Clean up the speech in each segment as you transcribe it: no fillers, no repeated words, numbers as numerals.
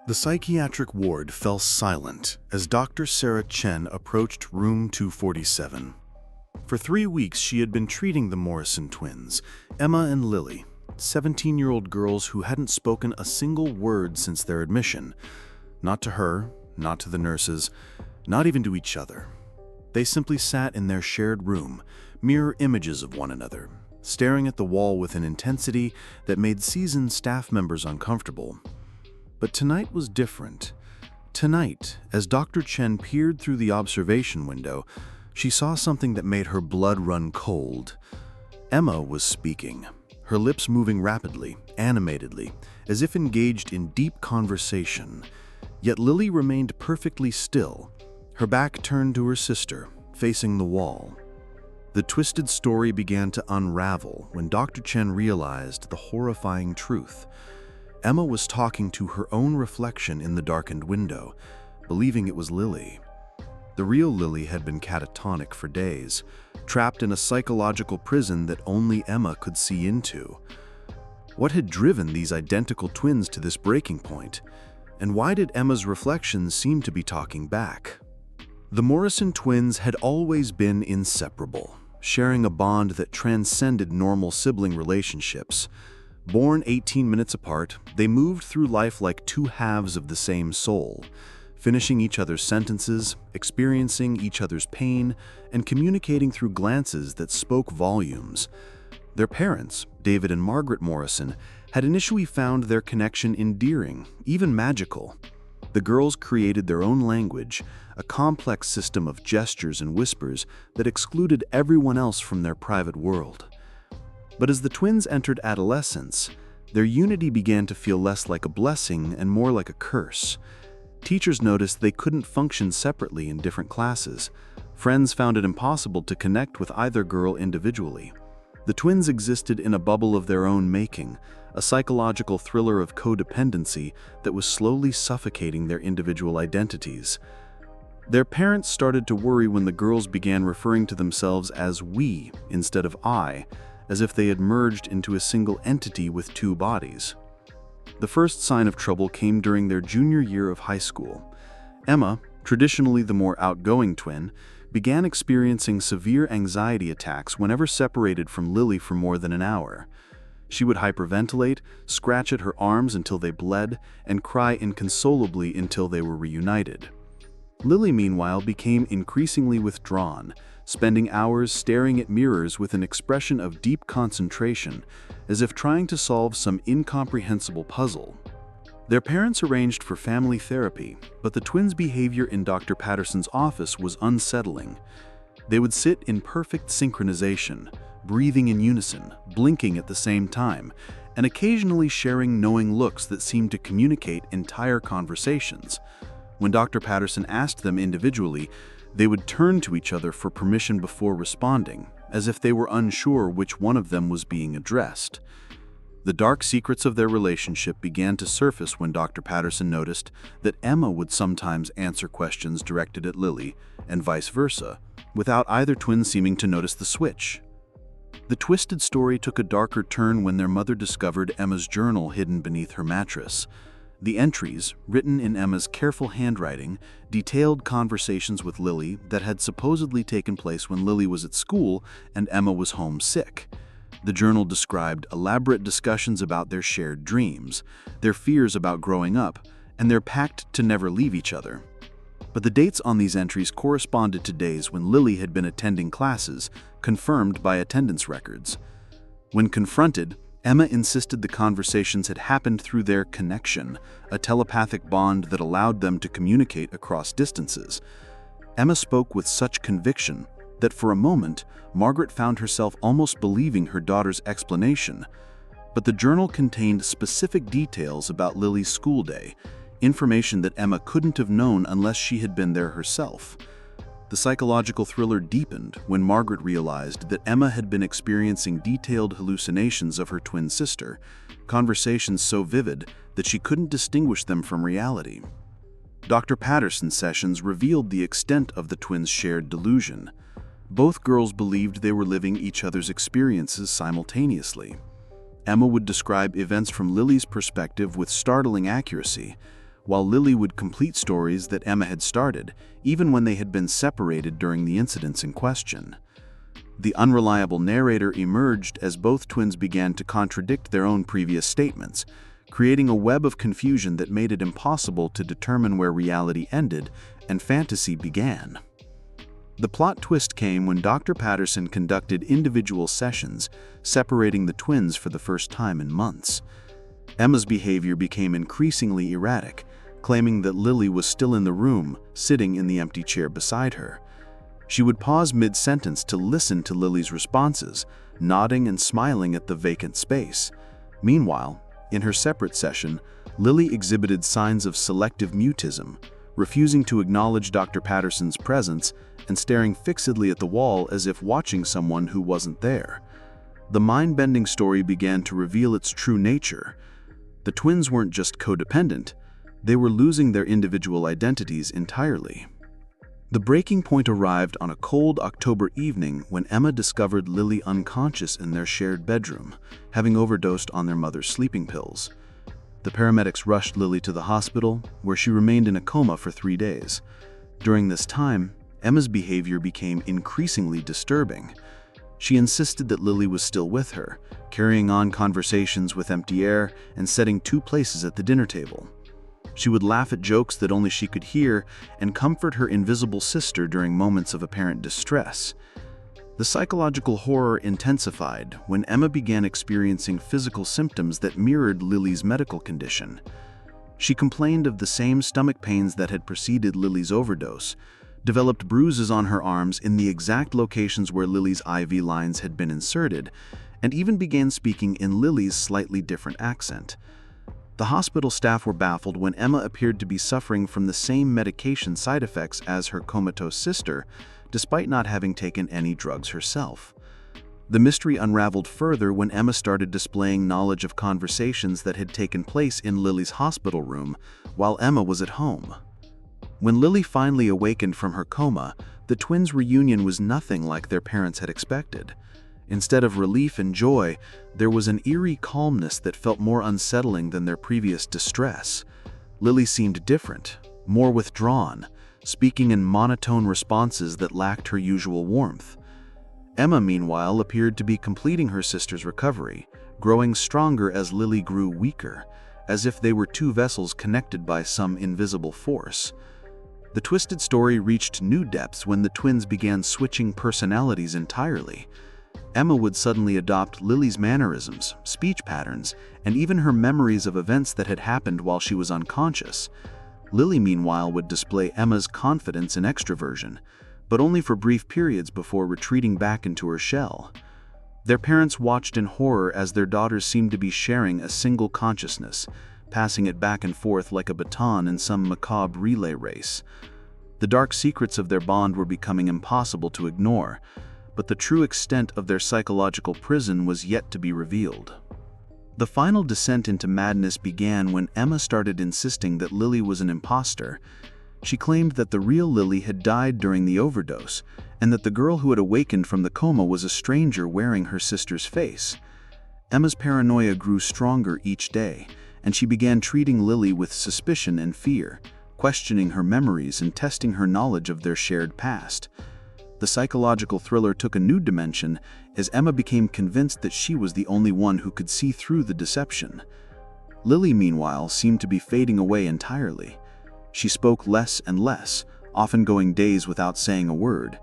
The psychiatric ward fell silent as Dr. Sarah Chen approached room 247. For 3 weeks, she had been treating the Morrison twins, Emma and Lily, 17-year-old girls who hadn't spoken a single word since their admission. Not to her, not to the nurses, not even to each other. They simply sat in their shared room, mirror images of one another, staring at the wall with an intensity that made seasoned staff members uncomfortable. But tonight was different. Tonight, as Dr. Chen peered through the observation window, she saw something that made her blood run cold. Emma was speaking, her lips moving rapidly, animatedly, as if engaged in deep conversation. Yet Lily remained perfectly still, her back turned to her sister, facing the wall. The twisted story began to unravel when Dr. Chen realized the horrifying truth. Emma was talking to her own reflection in the darkened window, believing it was Lily. The real Lily had been catatonic for days, trapped in a psychological prison that only Emma could see into. What had driven these identical twins to this breaking point? And why did Emma's reflections seem to be talking back? The Morrison twins had always been inseparable, sharing a bond that transcended normal sibling relationships. Born 18 minutes apart, they moved through life like two halves of the same soul, finishing each other's sentences, experiencing each other's pain, and communicating through glances that spoke volumes. Their parents, David and Margaret Morrison, had initially found their connection endearing, even magical. The girls created their own language, a complex system of gestures and whispers that excluded everyone else from their private world. But as the twins entered adolescence, their unity began to feel less like a blessing and more like a curse. Teachers noticed they couldn't function separately in different classes. Friends found it impossible to connect with either girl individually. The twins existed in a bubble of their own making, a psychological thriller of codependency that was slowly suffocating their individual identities. Their parents started to worry when the girls began referring to themselves as we instead of I, as if they had merged into a single entity with two bodies. The first sign of trouble came during their junior year of high school. Emma, traditionally the more outgoing twin, began experiencing severe anxiety attacks whenever separated from Lily for more than an hour. She would hyperventilate, scratch at her arms until they bled, and cry inconsolably until they were reunited. Lily, meanwhile, became increasingly withdrawn, spending hours staring at mirrors with an expression of deep concentration, as if trying to solve some incomprehensible puzzle. Their parents arranged for family therapy, but the twins' behavior in Dr. Patterson's office was unsettling. They would sit in perfect synchronization, breathing in unison, blinking at the same time, and occasionally sharing knowing looks that seemed to communicate entire conversations. When Dr. Patterson asked them individually, they would turn to each other for permission before responding, as if they were unsure which one of them was being addressed. The dark secrets of their relationship began to surface when Dr. Patterson noticed that Emma would sometimes answer questions directed at Lily, and vice versa, without either twin seeming to notice the switch. The twisted story took a darker turn when their mother discovered Emma's journal hidden beneath her mattress. The entries, written in Emma's careful handwriting, detailed conversations with Lily that had supposedly taken place when Lily was at school and Emma was home sick. The journal described elaborate discussions about their shared dreams, their fears about growing up, and their pact to never leave each other. But the dates on these entries corresponded to days when Lily had been attending classes, confirmed by attendance records. When confronted, Emma insisted the conversations had happened through their connection, a telepathic bond that allowed them to communicate across distances. Emma spoke with such conviction that for a moment, Margaret found herself almost believing her daughter's explanation. But the journal contained specific details about Lily's school day, information that Emma couldn't have known unless she had been there herself. The psychological thriller deepened when Margaret realized that Emma had been experiencing detailed hallucinations of her twin sister, conversations so vivid that she couldn't distinguish them from reality. Dr. Patterson's sessions revealed the extent of the twins' shared delusion. Both girls believed they were living each other's experiences simultaneously. Emma would describe events from Lily's perspective with startling accuracy, while Lily would complete stories that Emma had started, even when they had been separated during the incidents in question. The unreliable narrator emerged as both twins began to contradict their own previous statements, creating a web of confusion that made it impossible to determine where reality ended and fantasy began. The plot twist came when Dr. Patterson conducted individual sessions, separating the twins for the first time in months. Emma's behavior became increasingly erratic, claiming that Lily was still in the room, sitting in the empty chair beside her. She would pause mid-sentence to listen to Lily's responses, nodding and smiling at the vacant space. Meanwhile, in her separate session, Lily exhibited signs of selective mutism, refusing to acknowledge Dr. Patterson's presence and staring fixedly at the wall as if watching someone who wasn't there. The mind-bending story began to reveal its true nature. The twins weren't just codependent, they were losing their individual identities entirely. The breaking point arrived on a cold October evening when Emma discovered Lily unconscious in their shared bedroom, having overdosed on their mother's sleeping pills. The paramedics rushed Lily to the hospital, where she remained in a coma for 3 days. During this time, Emma's behavior became increasingly disturbing. She insisted that Lily was still with her, carrying on conversations with empty air and setting 2 places at the dinner table. She would laugh at jokes that only she could hear and comfort her invisible sister during moments of apparent distress. The psychological horror intensified when Emma began experiencing physical symptoms that mirrored Lily's medical condition. She complained of the same stomach pains that had preceded Lily's overdose, developed bruises on her arms in the exact locations where Lily's IV lines had been inserted, and even began speaking in Lily's slightly different accent. The hospital staff were baffled when Emma appeared to be suffering from the same medication side effects as her comatose sister, despite not having taken any drugs herself. The mystery unraveled further when Emma started displaying knowledge of conversations that had taken place in Lily's hospital room while Emma was at home. When Lily finally awakened from her coma, the twins' reunion was nothing like their parents had expected. Instead of relief and joy, there was an eerie calmness that felt more unsettling than their previous distress. Lily seemed different, more withdrawn, speaking in monotone responses that lacked her usual warmth. Emma, meanwhile, appeared to be completing her sister's recovery, growing stronger as Lily grew weaker, as if they were 2 vessels connected by some invisible force. The twisted story reached new depths when the twins began switching personalities entirely. Emma would suddenly adopt Lily's mannerisms, speech patterns, and even her memories of events that had happened while she was unconscious. Lily, meanwhile, would display Emma's confidence and extroversion, but only for brief periods before retreating back into her shell. Their parents watched in horror as their daughters seemed to be sharing a single consciousness, passing it back and forth like a baton in some macabre relay race. The dark secrets of their bond were becoming impossible to ignore, but the true extent of their psychological prison was yet to be revealed. The final descent into madness began when Emma started insisting that Lily was an imposter. She claimed that the real Lily had died during the overdose, and that the girl who had awakened from the coma was a stranger wearing her sister's face. Emma's paranoia grew stronger each day, and she began treating Lily with suspicion and fear, questioning her memories and testing her knowledge of their shared past. The psychological thriller took a new dimension as Emma became convinced that she was the only one who could see through the deception. Lily, meanwhile, seemed to be fading away entirely. She spoke less and less, often going days without saying a word.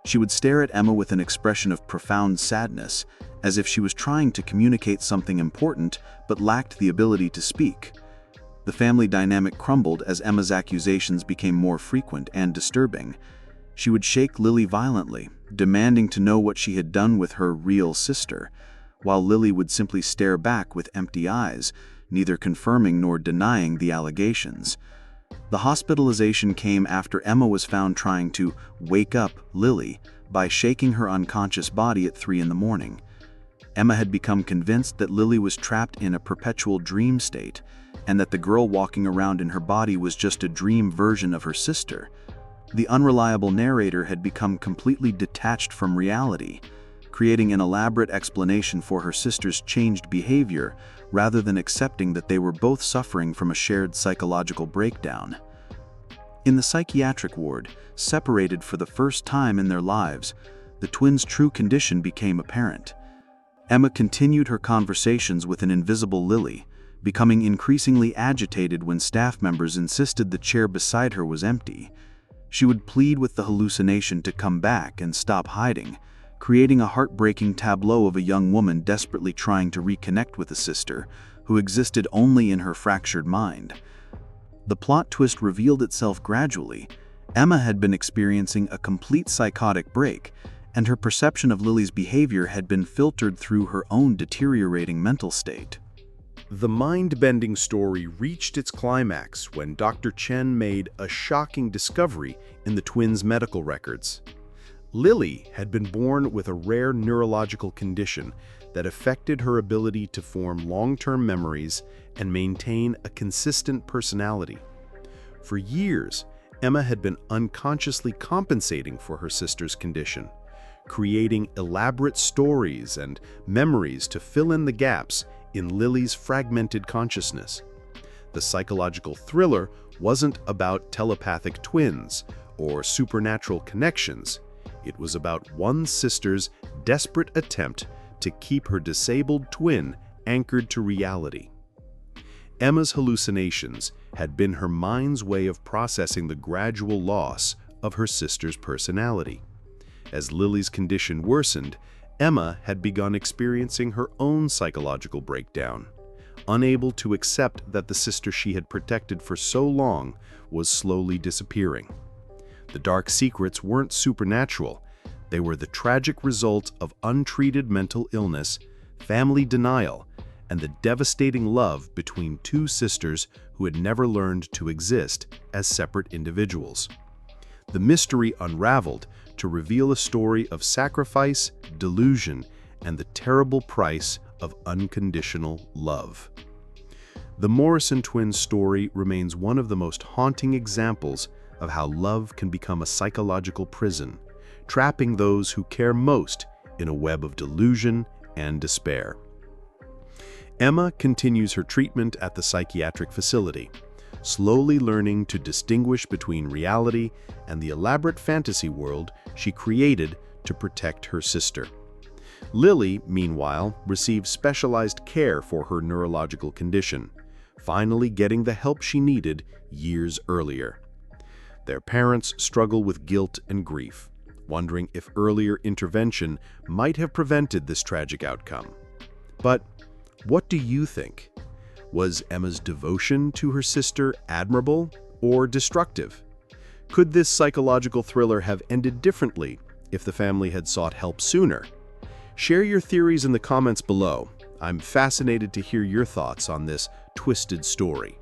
She would stare at Emma with an expression of profound sadness, as if she was trying to communicate something important but lacked the ability to speak. The family dynamic crumbled as Emma's accusations became more frequent and disturbing. She would shake Lily violently, demanding to know what she had done with her real sister, while Lily would simply stare back with empty eyes, neither confirming nor denying the allegations. The hospitalization came after Emma was found trying to wake up Lily by shaking her unconscious body at 3 a.m. Emma had become convinced that Lily was trapped in a perpetual dream state, and that the girl walking around in her body was just a dream version of her sister. The unreliable narrator had become completely detached from reality, creating an elaborate explanation for her sister's changed behavior rather than accepting that they were both suffering from a shared psychological breakdown. In the psychiatric ward, separated for the first time in their lives, the twins' true condition became apparent. Emma continued her conversations with an invisible Lily, becoming increasingly agitated when staff members insisted the chair beside her was empty. She would plead with the hallucination to come back and stop hiding, creating a heartbreaking tableau of a young woman desperately trying to reconnect with a sister who existed only in her fractured mind. The plot twist revealed itself gradually. Emma had been experiencing a complete psychotic break, and her perception of Lily's behavior had been filtered through her own deteriorating mental state. The mind-bending story reached its climax when Dr. Chen made a shocking discovery in the twins' medical records. Lily had been born with a rare neurological condition that affected her ability to form long-term memories and maintain a consistent personality. For years, Emma had been unconsciously compensating for her sister's condition, creating elaborate stories and memories to fill in the gaps in Lily's fragmented consciousness. The psychological thriller wasn't about telepathic twins or supernatural connections. It was about one sister's desperate attempt to keep her disabled twin anchored to reality. Emma's hallucinations had been her mind's way of processing the gradual loss of her sister's personality. As Lily's condition worsened, Emma had begun experiencing her own psychological breakdown, unable to accept that the sister she had protected for so long was slowly disappearing. The dark secrets weren't supernatural. They were the tragic result of untreated mental illness, family denial, and the devastating love between two sisters who had never learned to exist as separate individuals. The mystery unraveled to reveal a story of sacrifice, delusion, and the terrible price of unconditional love. The Morrison twins' story remains one of the most haunting examples of how love can become a psychological prison, trapping those who care most in a web of delusion and despair. Emma continues her treatment at the psychiatric facility, slowly learning to distinguish between reality and the elaborate fantasy world she created to protect her sister. Lily, meanwhile, receives specialized care for her neurological condition, finally getting the help she needed years earlier. Their parents struggle with guilt and grief, wondering if earlier intervention might have prevented this tragic outcome. But what do you think? Was Emma's devotion to her sister admirable or destructive? Could this psychological thriller have ended differently if the family had sought help sooner? Share your theories in the comments below. I'm fascinated to hear your thoughts on this twisted story.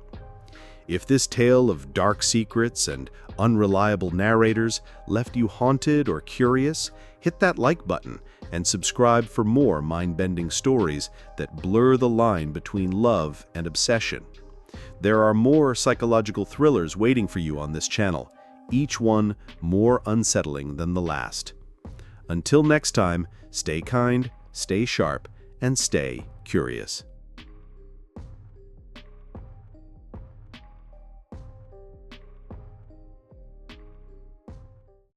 If this tale of dark secrets and unreliable narrators left you haunted or curious, hit that like button and subscribe for more mind-bending stories that blur the line between love and obsession. There are more psychological thrillers waiting for you on this channel, each one more unsettling than the last. Until next time, stay kind, stay sharp, and stay curious.